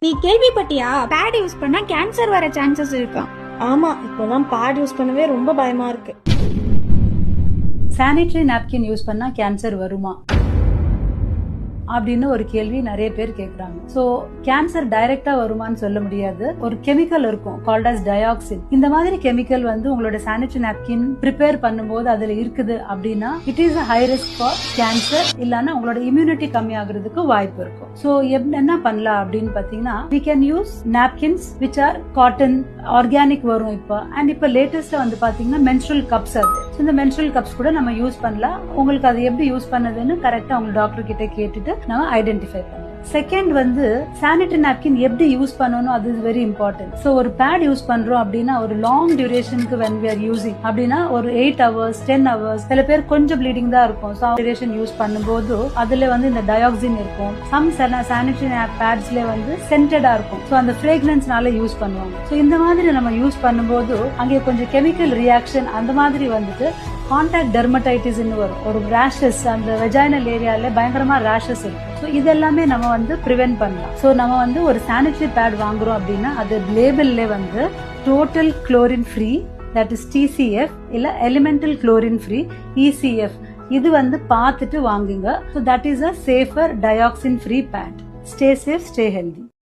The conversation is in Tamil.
நீ கேள்விப்பட்டியா? பேட் யூஸ் பண்ணா கேன்சர் வர சான்சஸ் இருக்காம். ஆமா, இப்பெல்லாம் பேட் யூஸ் பண்ணவே ரொம்ப பயமா இருக்கு. சானிட்டரி நாப்கின் யூஸ் பண்ணா கேன்சர் வருமா அப்படின்னு ஒரு கேள்வி நிறைய பேர் கேக்குறாங்க. சோ கேன்சர் டைரக்டா வருமான்னு சொல்ல முடியாது. ஒரு கெமிக்கல் இருக்கும் கால்ட் அஸ் டயாக்சின். இந்த மாதிரி கெமிக்கல் வந்து உங்களோட சானிட்டரி நாப்கின் ப்ரிப்பேர் பண்ணும்போது அதுல இருக்குது அப்படின்னா it is high risk for cancer, இல்லன்னா உங்களோட இம்யூனிட்டி கம்மி ஆகுறதுக்கு வாய்ப்பு இருக்கும். சோ என்ன பண்ணலாம் அப்படின்னு பாத்தீங்கன்னா we can use napkins which are cotton, organic வரும் இப்ப. அண்ட் இப்ப லேட்டஸ்டா வந்து பாத்தீங்கன்னா menstrual cups அது. இந்த menstrual cups கூட நம்ம யூஸ் பண்ணலாம். உங்களுக்கு அது எப்படி யூஸ் பண்ணதுன்னு கரெக்டா உங்க டாக்டர் கிட்ட கேட்டுட்டு நம்ம ஐடென்டிஃபை பண்ணலாம். செகண்ட் வந்து சானிட்டரி நாப்கின் எப்படி யூஸ் பண்ணணும், அது வெரி இம்பார்ட்டன்ட். சோ ஒரு பேட் யூஸ் பண்றோம் அப்படின்னா ஒரு long டியூரேஷனுக்கு when we are using அப்படின்னா ஒரு 8 hours 10 hours, சில பேர் கொஞ்சம் ப்ளீடிங் தான் இருக்கும். சோ டியூரேஷன் யூஸ் பண்ணும்போது அதுல வந்து இந்த டயாக்சின் இருக்கும். சம் சானிட்டரி பேட்ஸ்ல வந்து சென்டடா இருக்கும். சோ அந்த ஃப்ரேக்ரன்ஸ்னால யூஸ் பண்ணுவாங்க. சோ இந்த மாதிரி நம்ம யூஸ் பண்ணும்போது அங்கே கொஞ்சம் கெமிக்கல் ரியாக்ஷன் அந்த மாதிரி வந்துட்டு கான்டாக்ட் டெர்மடைட்டிஸ் வரும். ஒரு ரேஷஸ் அந்த வெஜைனல் ஏரியால பயங்கரமா ரேஷஸ் இருக்கும். ஸோ இதெல்லாமே நம்ம வந்து ப்ரிவென்ட் பண்ணலாம். ஸோ நம்ம வந்து ஒரு சானிட்டரி பேட் வாங்குறோம் அப்படின்னா அது லேபிள்ல வந்து total chlorine free, that is TCF, இல்ல எலிமெண்டல் குளோரின் ஃப்ரீ ECF, இது வந்து பார்த்துட்டு வாங்குங்க. So that is a safer dioxin free pad. Stay safe, stay healthy.